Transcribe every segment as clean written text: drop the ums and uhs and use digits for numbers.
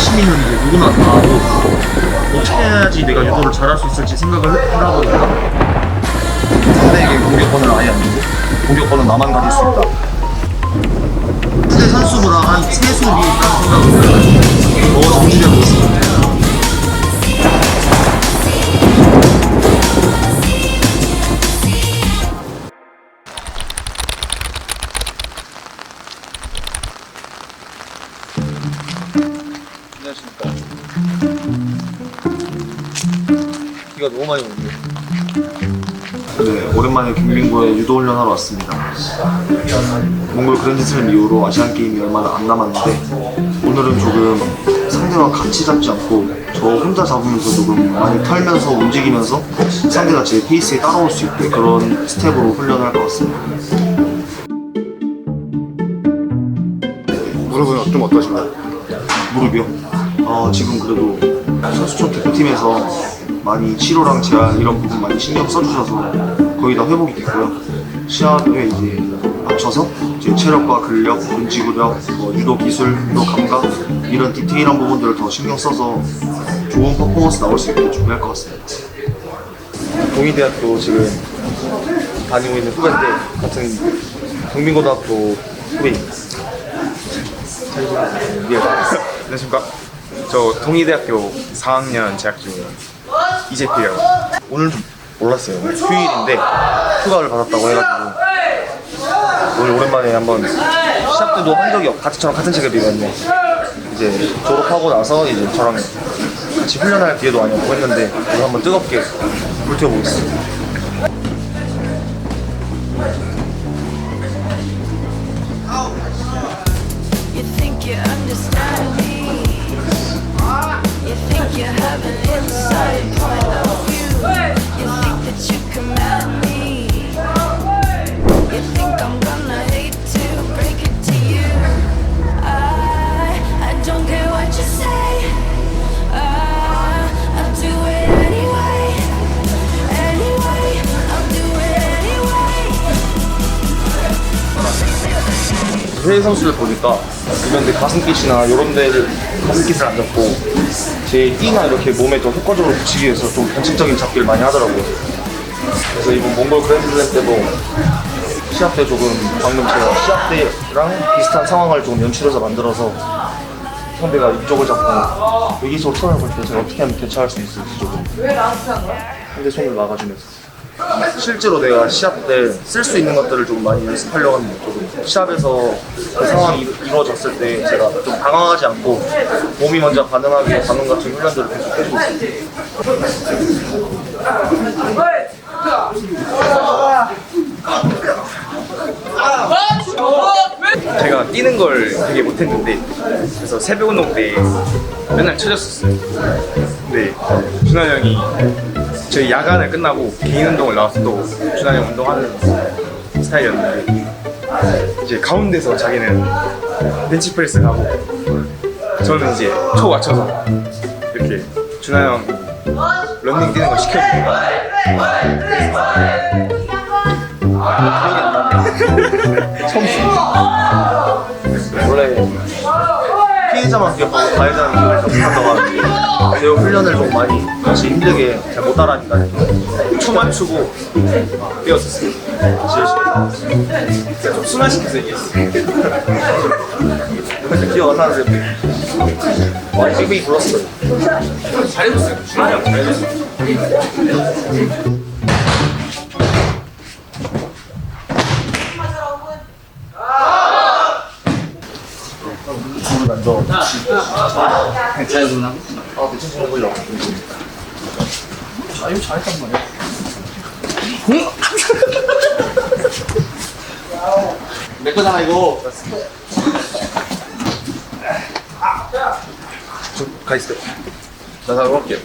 시민은 이제 누구나 다 하고 어떻게 해야지 내가 유도를 잘할 수 있을지 생각을 하다 보니까 상대에게 공격권을 아예 안 주고 공격권은 나만 가질 수 있다. 상대 선수보다 한 3수 위에 있다는 생각을 해가지고 더 정신력이 있습니다. 안녕하십니까. 비가 너무 많이 오는데. 네, 오랜만에 경민고에 유도 훈련하러 왔습니다. 몽골 그랜드슬램 이후로 아시안 게임이 얼마 안 남았는데 오늘은 조금 상대와 같이 잡지 않고 저 혼자 잡으면서 조금 많이 털면서 움직이면서 상대가 제 페이스에 따라올 수 있게 그런 스텝으로 훈련을 할 것 같습니다. 무릎은 좀 어떠신가요? 무릎이요? 지금 그래도 선수촌 대표팀에서 많이 치료랑 재활 이런 부분 많이 신경 써주셔서 거의 다 회복이 됐고요. 시합에 이제 맞춰서 이제 체력과 근력, 움직이력, 유도 기술, 유도 감각 이런 디테일한 부분들을 더 신경 써서 좋은 퍼포먼스 나올 수 있게 준비할 것 같습니다. 동의대학교 지금 다니고 있는 후배인데 같은 경민고등학교 후배입니다. 안녕하십니까. 저 동의대학교 4학년 재학 중인 이재필이라고. 오늘 좀 몰랐어요. 휴일인데 휴가를 받았다고 해가지고 오늘 오랜만에 한번 시합 때도 한 적이 같이 저랑 같은 체급이거든요. 이제 졸업하고 나서 이제 저랑 같이 훈련할 기회도 많이 없고 했는데 오늘 한번 뜨겁게 불태워보겠습니다. You think you understand me? You think you have an inside point of view? You think that you command me? You think I'm gonna hate to break it to you? I don't care what you say. I'll do it anyway. Anyway, I'll do it anyway. 해외 선수들 보니까 이런 데 가슴깃이나 이런 데를 가슴깃을 안 잡고 제 띠나 이렇게 몸에 더 효과적으로 붙이기 위해서 좀 변칙적인 잡기를 많이 하더라고요. 그래서 이번 몽골 그랜드슬램 때도 시합 때 조금 방금 제가 시합 때랑 비슷한 상황을 조금 연출해서 만들어서 상대가 이쪽을 잡고 여기서 턴을 볼 때 제가 어떻게 하면 대처할 수 있을지 조금 상대 손을 막아주면서 실제로 내가 시합 때 쓸 수 있는 것들을 좀 많이 연습하려고 합니다. 조금 시합에서 그 상황이 이루어졌을 때 제가 좀 당황하지 않고 몸이 먼저 반응하게 반응 같은 훈련들을 계속 해주고 있습니다. 제가 뛰는 걸 되게 못했는데 그래서 새벽 운동 때 맨날 쳐졌었어요. 근데 준환 형이 저희 야간을 끝나고 개인 운동을 나와서 또 준환 형 운동하는 스타일이었는데 이제 가운데서 자기는 벤치프레스를 하고 저는 이제 초 맞춰서 이렇게 준환 형 런닝 뛰는 걸 시켜주고 원래 피해자만 기억하고 가해자는 기억을 좀 못한다고 하는데 제가 훈련을 좀 많이 사실 힘들게 잘 못 따라하니까 초 맞추고 뛰었었어요. 좀 순환시켜서 얘기했어요. 기억 안 나는데 많이 빅빅이 불렀어요. 잘해줬어요. 준환 형 잘해줬어요. 물을 만져. 잘 누나고? 대충 먹으려고. 이거 잘했단 말이야. 내 거잖아 이거. 가 있어요. 나 사러 갈게요.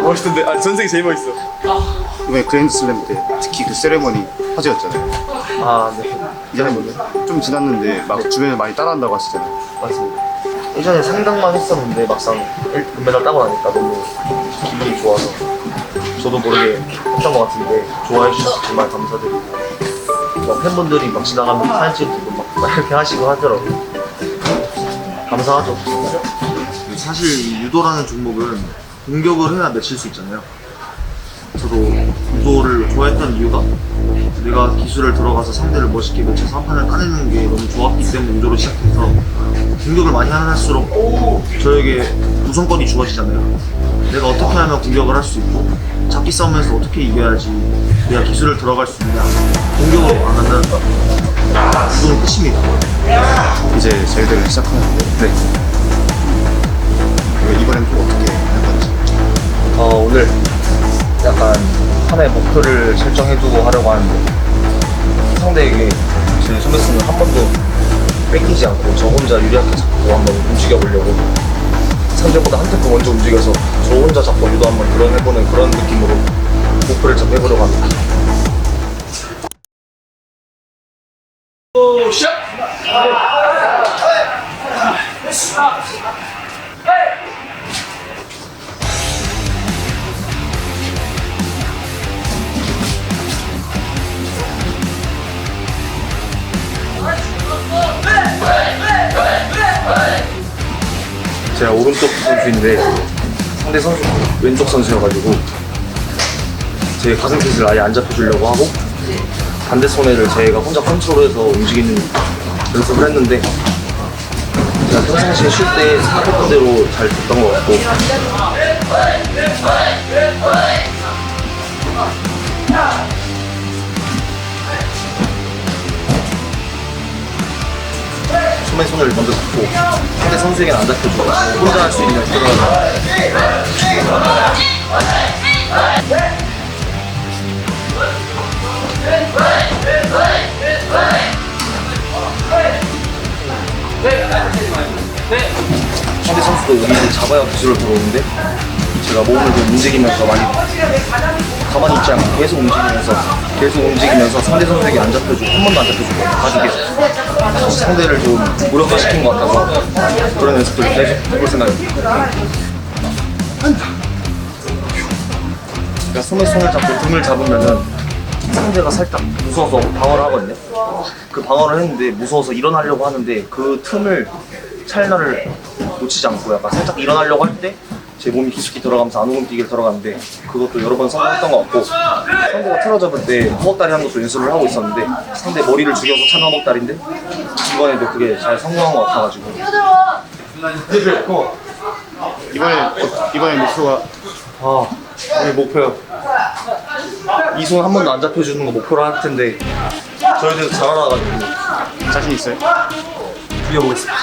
멋있던데. 아, 전생이 제일 멋있어. 이번에 그랜드슬램 때 특히 그 세레머니 화제였잖아요. 아, 네. 이제는 좀 지났는데 막 주변에 많이 따라한다고 하시잖아요. 맞습니다. 예전에 상당만 했었는데 막상 금메달 따고 나니까 너무 기분이 좋아서 저도 모르게 했던 것 같은데 좋아해 주셔서 정말 감사드리고 막 팬분들이 막 지나가면 사진 찍고 막 이렇게 하시고 하더라고요. 감사하죠. 사실 이 유도라는 종목은 공격을 해야 맺힐 수 있잖아요. 저도 유도를 좋아했던 이유가 내가 기술을 들어가서 상대를 멋있게 맺혀서 한 판을 까내는 게 너무 좋았기 때문에 유도를 시작해서 공격을 많이 하면 할수록 저에게 우선권이 주어지잖아요. 내가 어떻게 하면 공격을 할 수 있고 잡기 싸움에서 어떻게 이겨야지 내가 기술을 들어갈 수 있냐. 공격으로 가면은 유도는 끝입니다. 이제 제대로 시작하는데 네. 이번엔 또 어떻게 할 건지. 오늘 약간 하나의 목표를 설정해두고 하려고 하는데 상대에게 제 소매스는 한 번도 뺏기지 않고 저 혼자 유리하게 잡고 한번 움직여보려고 상대보다 한 템포 먼저 움직여서 저 혼자 잡고 유도 한번 드러내보는 그런 느낌으로 목표를 잡고 해보려고 합니다. 제가 오른쪽 선수인데 상대 선수 왼쪽 선수여가지고 제 가슴 핏을 아예 안 잡혀주려고 하고 반대 손해를 제가 혼자 컨트롤해서 움직이는 연습을 했는데 제가 평상시에 쉴 때 생각했던 대로 잘 됐던 것 같고 소매 손을 먼저 잡고 상대 선수에게는 안 잡혀주고 혼자 할 수 있는 그런 상대 선수도 여기를 잡아야 기술을 들어오는데 제가 몸을 좀 움직이면서 많이 가만히 있지 않고 계속 움직이면서 상대 선수에게 안 잡혀주고 한 번도 안 잡혀주고 가지고 상대를 좀 무력화시킨 것 같아서 그런 연습들을 계속 해볼 생각입니다. 그러니까 손에 손을 잡고 등을 잡으면은 상대가 살짝 무서워서 방어를 하거든요. 그 방어를 했는데 무서워서 일어나려고 하는데 그 틈을 찰나를 놓치지 않고 약간 살짝 일어나려고 할 때 제 몸이 깊숙이 들어가면서 안오금뛰기를 들어가는데 그것도 여러 번 성공했던 것 같고 상대가 틀어잡을 때 허벅다리 하는 것도 연습을 하고 있었는데 상대 머리를 죽여서 찬 허벅다리인데 이번에도 그게 잘 성공한 것 같아가지고 이번에 목표가 우리 목표요. 이 손 한 번도 안 잡혀주는 거 목표로 할 텐데 저희들 잘 알아가지고 자신 있어요? 이겨보겠습니다.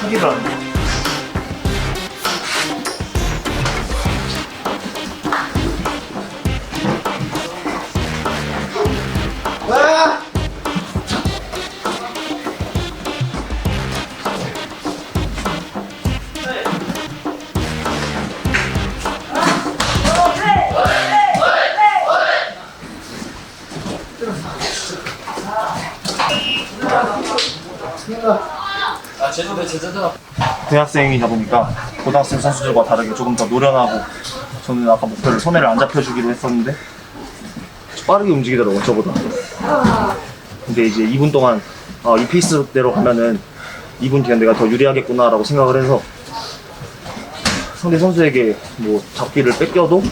하기를 안 돼. 대학생이다 보니까 고등학생 선수들과 다르게 조금 더 노련하고 저는 아까 목표를 손해를 안 잡혀주기로 했었는데 빠르게 움직이더라고요, 저보다. 근데 이제 2분 동안 이 페이스대로 가면은 2분 뒤에 내가 더 유리하겠구나라고 생각을 해서 상대 선수에게 뭐 잡기를 뺏겨도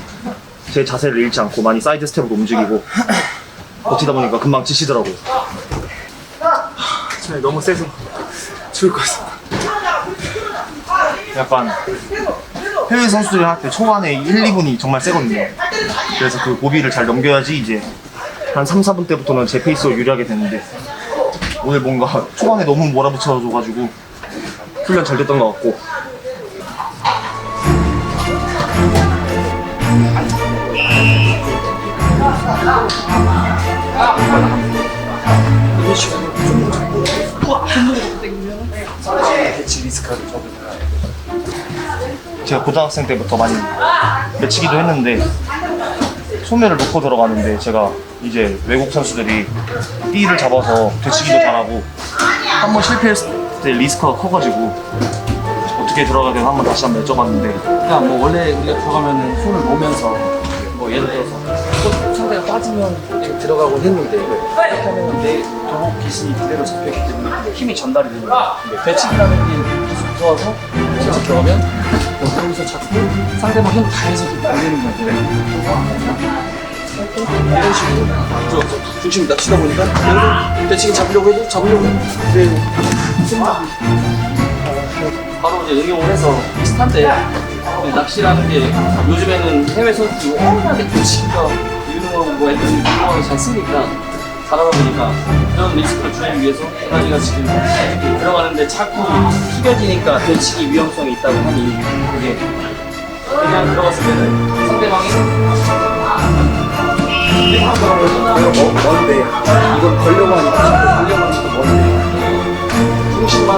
제 자세를 잃지 않고 많이 사이드 스텝으로 움직이고 버티다 보니까 금방 지치더라고요. 너무 세서 죽을 것 같습니다. 약간 해외 선수들이 할 때 초반에 1, 2분이 정말 세거든요. 그래서 그 고비를 잘 넘겨야지 이제 한 3, 4분 때부터는 제 페이스로 유리하게 되는데 오늘 뭔가 초반에 너무 몰아붙여줘가지고 훈련 잘 됐던 것 같고 제가 고등학생 때부터 많이 매치기도 했는데 소매를 놓고 들어가는데 제가 이제 외국 선수들이 띠를 잡아서 되치기도 잘하고 한 번 실패했을 때 리스크가 커가지고 어떻게 들어가야 되나 한번 다시 한번 여쭤봤는데 그러니까 뭐 원래 우리가 들어가면은 손을 놓으면서 뭐 예를 들어서 상대가 빠지면 이렇게 들어가곤 했는데 그렇게 하면 내 도복 기신이 그대로 잡혀있기 때문에 힘이 전달이 되는 거야. 배치기라는 게 계속 들어와서 계속 들어가면 여기서 잡고 상대방 힘 다해서 올리는 건데 이런 식으로 저 중심이 낮추다 보니까 얘를 배치기 잡으려고 해도 내 바로 이제 응용을 해서 비슷한데 낚시라는 게 요즘에는 해외 선수들이 워낙에 배치기가 유능하고 뭐 애들이 유능하게 잘 쓰니까 잘하다 보니까 이런 리스크를 줄이기 위해서 고라니가 지금 들어가는데 자꾸 숙여지니까 배치기 위험성이 있다고 하니 그게 그냥 들어갔을 때는 상대방이 뭔데 이걸 걸려고 하니까 뭔데 중심만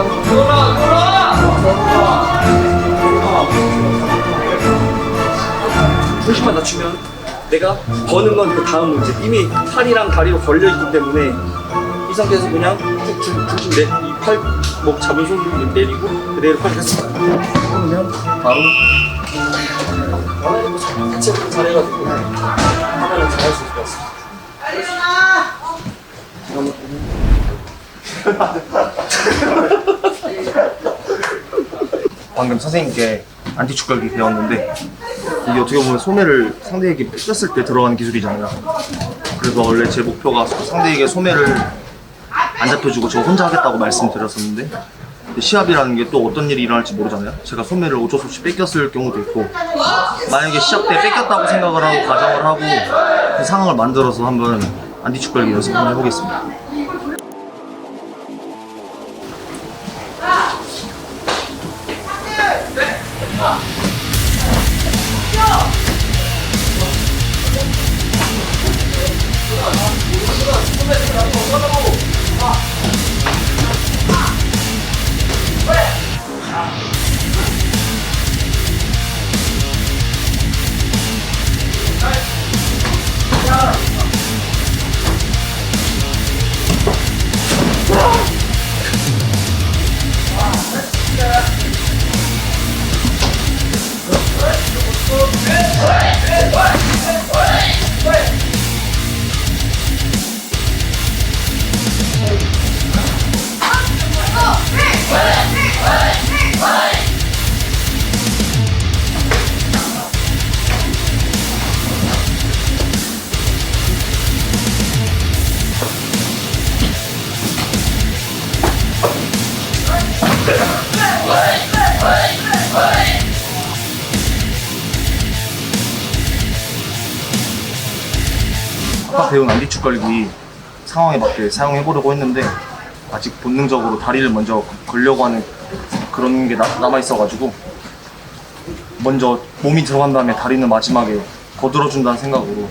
중심만 낮추면 내가 버는 건 그 다음 문제. 이미 팔이랑 다리로 걸려있기 때문에 이 상태에서 그냥 중심 이 팔목 잡은 손을 내리고 그대로 팔 계속 그러면 바로 자체 잘해가지고 하나는 잘할 수 있을 것 같습니다. 방금 선생님께 안티축걸기 배웠는데 이게 어떻게 보면 소매를 상대에게 뺏겼을 때 들어가는 기술이잖아요. 그래서 원래 제 목표가 상대에게 소매를 안 잡혀주고 저 혼자 하겠다고 말씀드렸었는데 근데 시합이라는 게 또 어떤 일이 일어날지 모르잖아요. 제가 소매를 어쩔 수 없이 뺏겼을 경우도 있고 만약에 시합 때 뺏겼다고 생각을 하고 가정을 하고 그 상황을 만들어서 한번 안티축걸기 연습 한번 해보겠습니다. 아까 배운 안티축걸기 상황에 맞게 사용해보려고 했는데 아직 본능적으로 다리를 먼저 걸려고 하는 그런 게 남아있어가지고 먼저 몸이 들어간 다음에 다리는 마지막에 거들어준다는 생각으로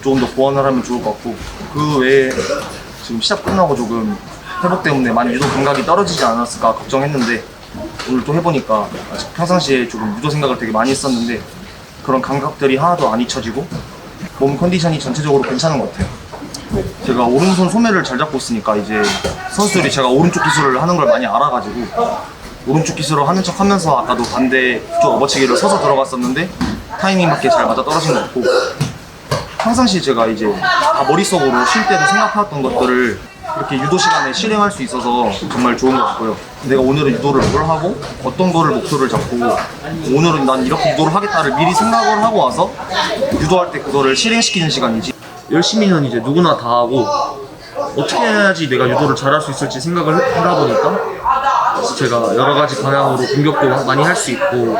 조금 더 보완을 하면 좋을 것 같고 그 외에 지금 시합 끝나고 조금 회복 때문에 많이 유도 감각이 떨어지지 않았을까 걱정했는데 오늘 또 해보니까 아직 평상시에 조금 유도 생각을 되게 많이 했었는데 그런 감각들이 하나도 안 잊혀지고 몸 컨디션이 전체적으로 괜찮은 것 같아요. 제가 오른손 소매를 잘 잡고 있으니까 이제 선수들이 제가 오른쪽 기술을 하는 걸 많이 알아가지고 오른쪽 기술을 하는 척 하면서 아까도 반대 쪽 업어치기를 서서 들어갔었는데 타이밍 맞게 잘 맞아 떨어진 것 같고 평상시 제가 이제 다 머릿속으로 쉴 때도 생각해왔던 것들을 이렇게 유도 시간에 실행할 수 있어서 정말 좋은 것 같고요. 내가 오늘은 유도를 뭘 하고 어떤 거를 목표를 잡고 오늘은 난 이렇게 유도를 하겠다를 미리 생각을 하고 와서 유도할 때 그거를 실행시키는 시간이지. 열심히는 이제 누구나 다 하고 어떻게 해야지 내가 유도를 잘할 수 있을지 생각을 하다 보니까 제가 여러 가지 방향으로 공격도 많이 할 수 있고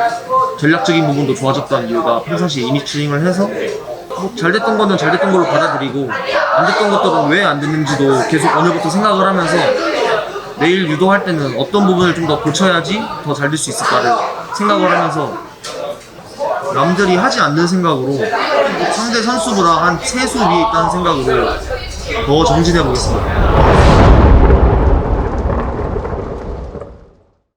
전략적인 부분도 좋아졌다는 이유가 평상시에 이니스윙을 해서 뭐 잘 됐던 거는 잘 됐던 걸로 받아들이고 안 됐던 것들은 왜 안 됐는지도 계속 오늘부터 생각을 하면서 내일 유도할 때는 어떤 부분을 좀 더 고쳐야지 더 잘 될 수 있을까를 생각을 하면서 남들이 하지 않는 생각으로 상대 선수보다 한 3수 위에 있다는 생각으로 더 정진해 보겠습니다.